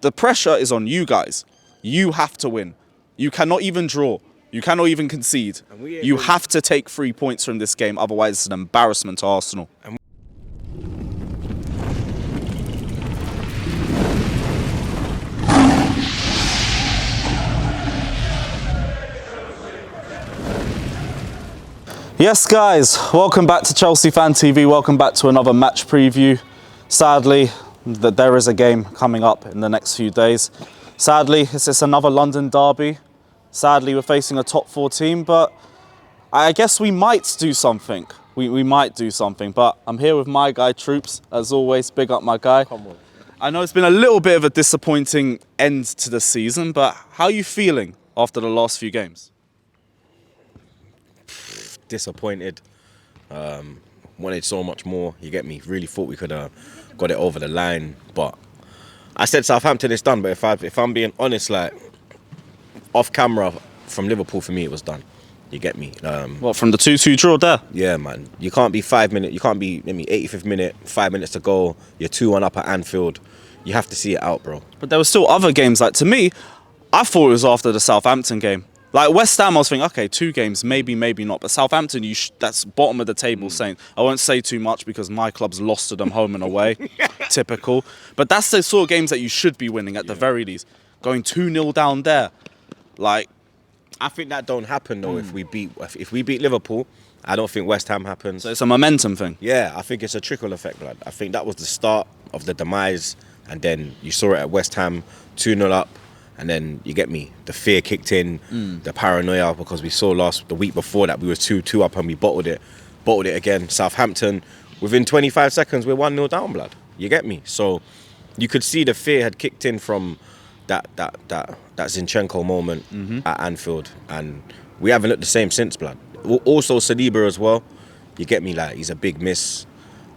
The pressure is on you guys. You have to win. You cannot even draw. You cannot even concede. You have to take 3 points from this game, otherwise it's an embarrassment to Arsenal. Yes, guys, welcome back to Chelsea Fan TV. Welcome back to another match preview. Sadly, there is a game coming up in the next few days. Sadly, it's just another London derby. Sadly, we're facing a top 4 team, but I guess we might do something. We might do something, but I'm here with my guy, Troops. As always, big up my guy. Come on. I know it's been a little bit of a disappointing end to the season, but how are you feeling after the last few games? Disappointed. Wanted so much more. You get me? Really thought we could have got it over the line, but I said Southampton is done. But if I'm being honest, like off camera from Liverpool, for me it was done. You get me? What, from the 2-2 draw there? Yeah, man. You can't be 5 minutes. You can't be 85th minute, 5 minutes to go. You're 2-1 up at Anfield. You have to see it out, bro. But there were still other games. Like, to me, I thought it was after the Southampton game. Like, West Ham, I was thinking, okay, 2 games, maybe not. But Southampton, that's bottom of the table saying. I won't say too much because my club's lost to them home and away. Typical. But that's the sort of games that you should be winning at the very least. Going 2-0 down there. Like, I think that don't happen, though, if we beat Liverpool. I don't think West Ham happens. So it's a momentum thing. Yeah, I think it's a trickle effect, blood. I think that was the start of the demise. And then you saw it at West Ham, 2-0 up. And then, you get me, the fear kicked in, the paranoia, because we saw the week before that we were 2-2 up and we bottled it again. Southampton, within 25 seconds, we're 1-0 down, blood. You get me? So you could see the fear had kicked in from that Zinchenko moment at Anfield. And we haven't looked the same since, blood. Also, Saliba as well. You get me? Like, he's a big miss.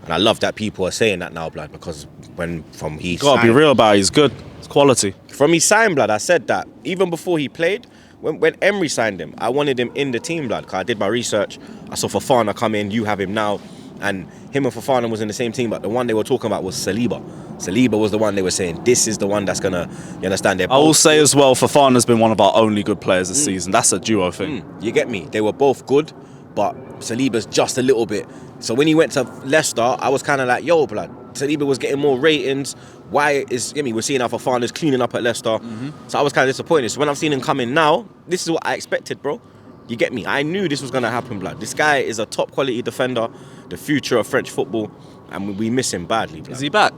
And I love that people are saying that now, blood, because you gotta be real about it, he's good. It's quality. From his sign, blood, I said that. Even before he played, when Emery signed him, I wanted him in the team, blood, because I did my research. I saw Fofana come in, you have him now. And him and Fofana was in the same team, but the one they were talking about was Saliba. Saliba was the one they were saying, this is the one that's gonna, you understand? I will say as well, Fofana's been one of our only good players this season. That's a duo thing. You get me? They were both good, but Saliba's just a little bit. So when he went to Leicester, I was kind of like, yo, blood, Saliba was getting more ratings. Why is, we're seeing how Fofana's cleaning up at Leicester. So I was kind of disappointed. So when I've seen him come in now, this is what I expected, bro. You get me? I knew this was going to happen, blood. This guy is a top quality defender, the future of French football, and we miss him badly, blood. Is he back?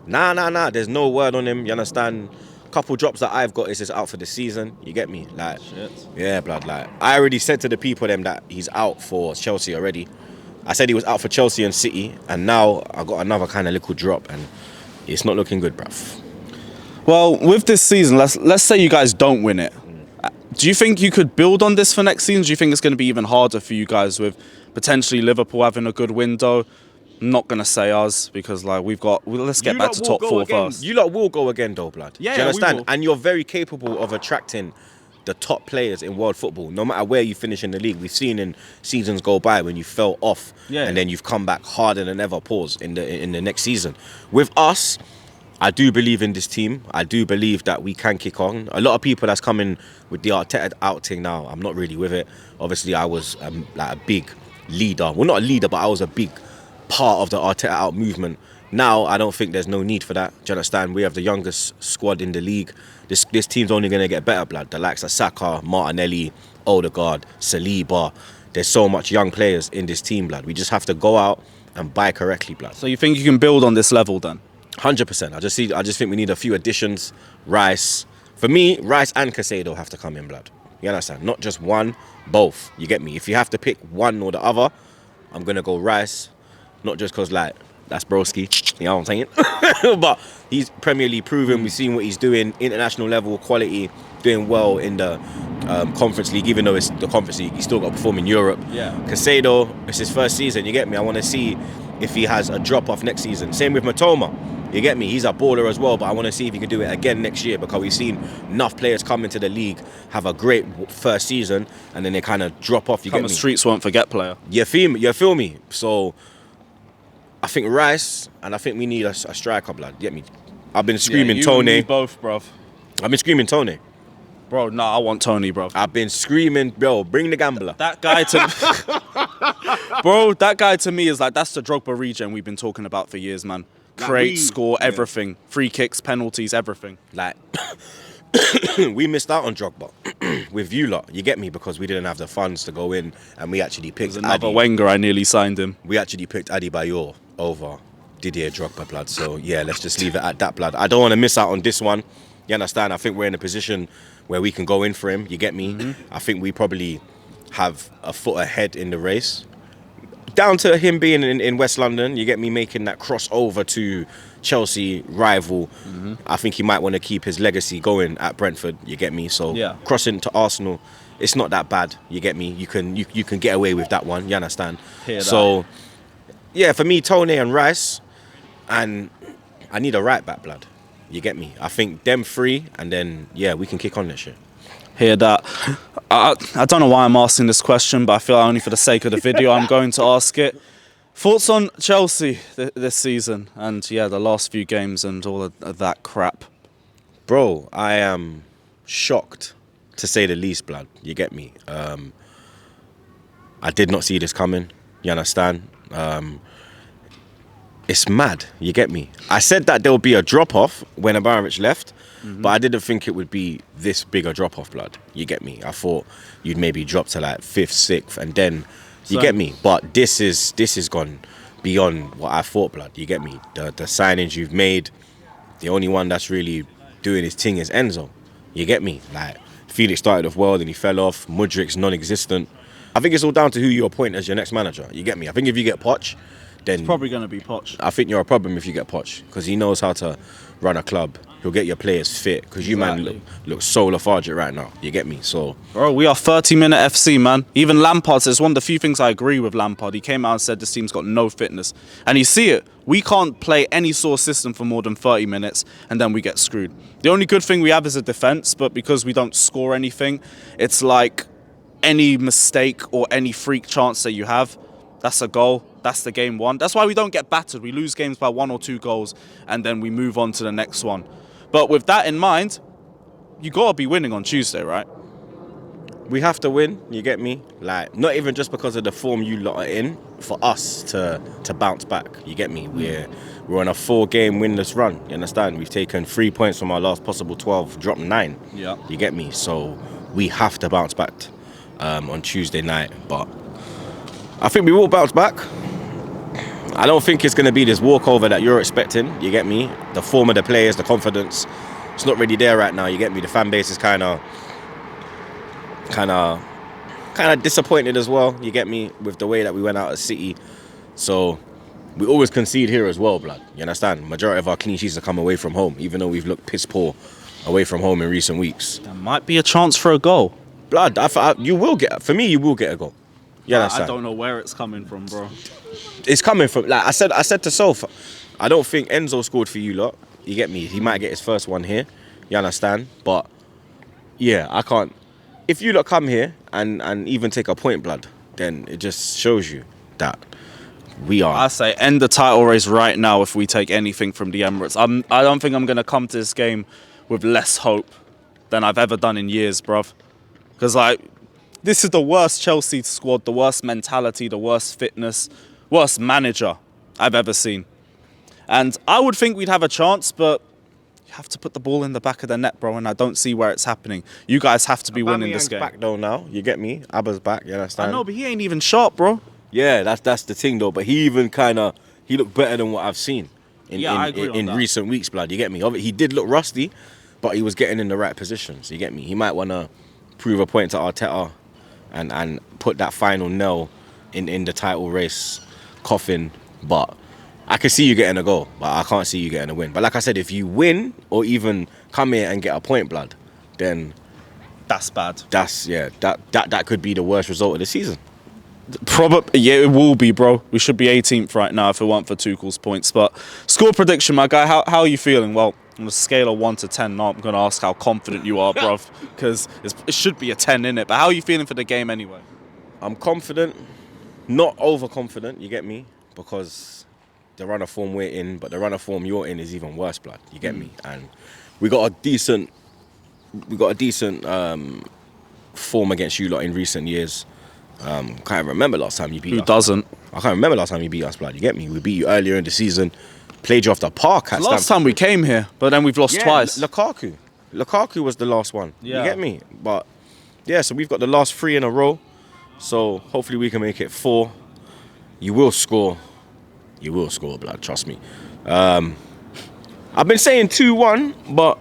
Nah. There's no word on him, you understand? Couple drops that I've got is just out for the season. You get me? Like, shit. Yeah, blood. Like, I already said to the people them that he's out for Chelsea already. I said he was out for Chelsea and City, and now I got another kind of little drop, and it's not looking good, bruv. Well, with this season, let's say you guys don't win it. Do you think you could build on this for next season? Do you think it's going to be even harder for you guys with potentially Liverpool having a good window? I'm not going to say us because let's get back to top 4 first. You lot will go again though, blood. Yeah, do you understand? we will. And you're very capable of attracting the top players in world football, no matter where you finish in the league. We've seen in seasons go by when you fell off and then you've come back harder than ever, in the next season. With us, I do believe in this team. I do believe that we can kick on. A lot of people that's coming with the Arteta outing now, I'm not really with it. Obviously, I was like a big leader. Well, not a leader, but I was a big part of the Arteta out movement. Now, I don't think there's no need for that. Do you understand? We have the youngest squad in the league. This team's only going to get better, blood. The likes of Saka, Martinelli, Odegaard, Saliba. There's so much young players in this team, blood. We just have to go out and buy correctly, blood. So you think you can build on this level then? 100%. I just think we need a few additions. Rice. For me, Rice and Caicedo have to come in, blood. You understand? Not just one, both. You get me? If you have to pick one or the other, I'm going to go Rice. Not just because, like, that's broski, you know what I'm saying? But he's Premier League proven. We've seen what he's doing, international level, quality, doing well in the Conference League, even though it's the Conference League, he's still got to perform in Europe. Yeah. Caicedo, it's his first season, you get me? I want to see if he has a drop-off next season. Same with Matoma. You get me? He's a baller as well, but I want to see if he can do it again next year because we've seen enough players come into the league, have a great first season, and then they kind of drop off. You get me? Streets won't forget player. You feel me? So I think Rice, and I think we need a striker, blood. You get me? I've been screaming you Tony. and me both, bruv. I've been screaming Tony. Bro, nah, I want Tony, bro. I've been screaming, bro, bring the gambler. That guy to bro, that guy to me is like, that's the Drogba regen we've been talking about for years, man. Create, score, everything. Free kicks, penalties, everything. Like, we missed out on Drogba with you lot, you get me, because we didn't have the funds to go in, and we actually picked Another Adi. Wenger, I nearly signed him. We actually picked Adi Bayor over Didier Drogba, blood. So yeah, let's just leave it at that, blood. I don't want to miss out on this one. You understand? I think we're in a position where we can go in for him. You get me? I think we probably have a foot ahead in the race. Down to him being in West London, you get me, making that crossover to Chelsea rival. I think he might want to keep his legacy going at Brentford. You get me? So crossing to Arsenal, it's not that bad. You get me? You can get away with that one. You understand? So yeah, for me, Tony and Rice, and I need a right back, blood. You get me? I think them three, and then yeah, we can kick on this shit. Hear that. I don't know why I'm asking this question, but I feel only for the sake of the video I'm going to ask it. Thoughts on Chelsea this season, and yeah, the last few games and all of that crap? Bro, I am shocked, to say the least, blood. You get me? I did not see this coming. You understand? It's mad. You get me? I said that there would be a drop-off when Abramovich left, but I didn't think it would be this big a drop-off, blood. You get me? I thought you'd maybe drop to like 5th, 6th, and then, you get me? But this is gone beyond what I thought, blood. You get me? The signings you've made, the only one that's really doing his thing is Enzo. You get me? Like, Felix started off well, then he fell off. Mudrik's non-existent. I think it's all down to who you appoint as your next manager. You get me? I think if you get Poch, then It's probably going to be Poch. I think you're a problem if you get Poch, because he knows how to run a club. He'll get your players fit, because you man look so lethargic right now. You get me? So, bro, we are 30-minute FC, man. Even Lampard says, one of the few things I agree with Lampard. He came out and said this team's got no fitness, and you see it. We can't play any sort of system for more than 30 minutes, and then we get screwed. The only good thing we have is a defense, but because we don't score anything, it's like any mistake or any freak chance that you have, that's a goal. That's the game won. That's why we don't get battered. We lose games by 1 or 2 goals, and then we move on to the next one. But with that in mind, you got to be winning on Tuesday, right? we have to win, you get me? Like, not even just because of the form you lot are in, for us to bounce back, you get me? We're on a 4-game winless run, you understand? We've taken 3 points from our last possible 12, dropped 9. Yeah. You get me? So we have to bounce back on Tuesday night. But I think we will bounce back. I don't think it's going to be this walkover that you're expecting, you get me? The form of the players, the confidence, it's not really there right now, you get me? The fan base is kind of disappointed as well, you get me, with the way that we went out at City. So we always concede here as well, blood, you understand? Majority of our clean sheets are come away from home, even though we've looked piss poor away from home in recent weeks. There might be a chance for a goal. Blood, you will get a goal. You understand? I don't know where it's coming from, bro. It's coming from, like I said to Soph, I don't think Enzo scored for you lot, you get me? He might get his first one here, you understand? But yeah, I can't. If you lot come here and even take a point, blood, then it just shows you that we are. I say end the title race right now if we take anything from the Emirates. I don't think I'm going to come to this game with less hope than I've ever done in years, bruv. Because, like, this is the worst Chelsea squad, the worst mentality, the worst fitness, worst manager I've ever seen. And I would think we'd have a chance, but you have to put the ball in the back of the net, bro, and I don't see where it's happening. You guys have to be winning this game. Back though now, you get me? Abba's back, you understand? I know, but he ain't even sharp, bro. Yeah, that's the thing though. But he even he looked better than what I've seen in recent weeks, blood. You get me? He did look rusty, but he was getting in the right positions. You get me? He might want to prove a point to Arteta and put that final nail in the title race coffin. But I can see you getting a goal, but I can't see you getting a win. But like I said, if you win or even come here and get a point, blood, then that's bad. That could be the worst result of the season. Probably, yeah, it will be, bro. We should be 18th right now if it weren't for Tuchel's points. But score prediction, my guy, how are you feeling? Well, on a scale of 1 to 10, now I'm going to ask how confident you are, bruv, because it should be a 10, innit? But how are you feeling for the game anyway? I'm confident, not overconfident, you get me? Because the run of form we're in, but the run of form you're in is even worse, blood. You get me? And we got a decent form against you lot in recent years. Can't remember last time you beat us. Who doesn't? I can't remember last time you beat us, blood. You get me? We beat you earlier in the season, played you off the park. At Last time we came here, but then we've lost twice. Lukaku was the last one. Yeah. You get me? But yeah, so we've got the last 3 in a row. So hopefully we can make it 4. You will score. You will score, blood. Trust me. I've been saying 2-1, but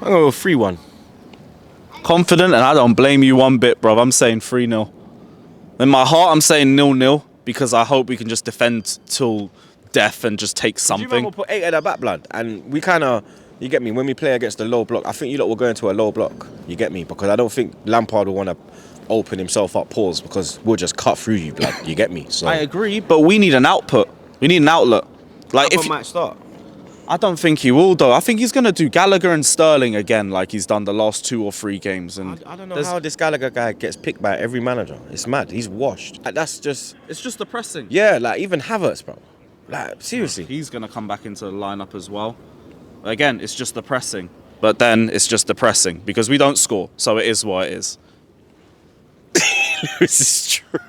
I'm going to go 3-1. Confident, and I don't blame you one bit, bro. I'm saying 3-0. In my heart, I'm saying 0-0 because I hope we can just defend till death and just take something. Do you remember we put 8 at the back, blood? And we kind of, you get me, when we play against the low block, I think you lot will go into a low block. You get me? Because I don't think Lampard will want to open himself up, pause, because we'll just cut through you, blood. You get me? So I agree, but we need an output. We need an outlet. Like if might start. I don't think he will, though. I think he's going to do Gallagher and Sterling again like he's done the last 2 or 3 games. And I don't know how this Gallagher guy gets picked by every manager. It's mad. He's washed. Like, that's just... It's just the pressing. Yeah, like, even Havertz, bro. Like, seriously. He's going to come back into the lineup as well. Again, it's just the pressing. But then it's just the pressing because we don't score. So it is what it is. This is true.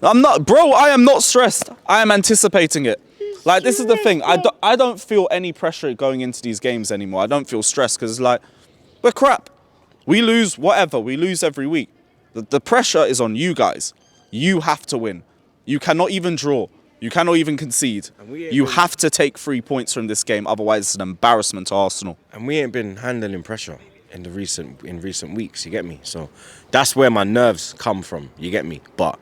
I'm not... Bro, I am not stressed. I am anticipating it. Like, this is the thing. I don't feel any pressure going into these games anymore. I don't feel stressed because it's like, we're crap. We lose whatever. We lose every week. The pressure is on you guys. You have to win. You cannot even draw. You cannot even concede. You have to take 3 points from this game. Otherwise, it's an embarrassment to Arsenal. And we ain't been handling pressure in recent weeks. You get me? So that's where my nerves come from. You get me? But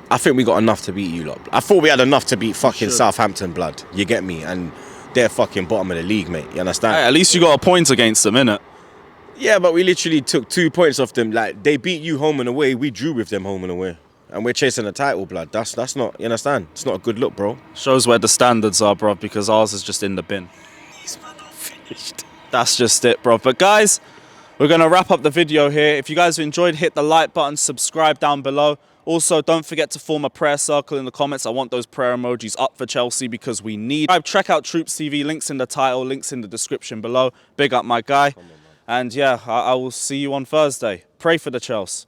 I think we got enough to beat you lot. I thought we had enough to beat fucking Southampton, blood. You get me? And they're fucking bottom of the league, mate. You understand? Hey, at least you got a point against them, innit? Yeah, but we literally took 2 points off them. Like, they beat you home and away. We drew with them home and away. And we're chasing the title, blood. That's not, you understand? It's not a good look, bro. Shows where the standards are, bro, because ours is just in the bin. It's not finished. That's just it, bro. But guys, we're going to wrap up the video here. If you guys have enjoyed, hit the like button, subscribe down below. Also, don't forget to form a prayer circle in the comments. I want those prayer emojis up for Chelsea because we need. Check out Troops TV. Links in the title, links in the description below. Big up my guy. And yeah, I will see you on Thursday. Pray for the Chelsea.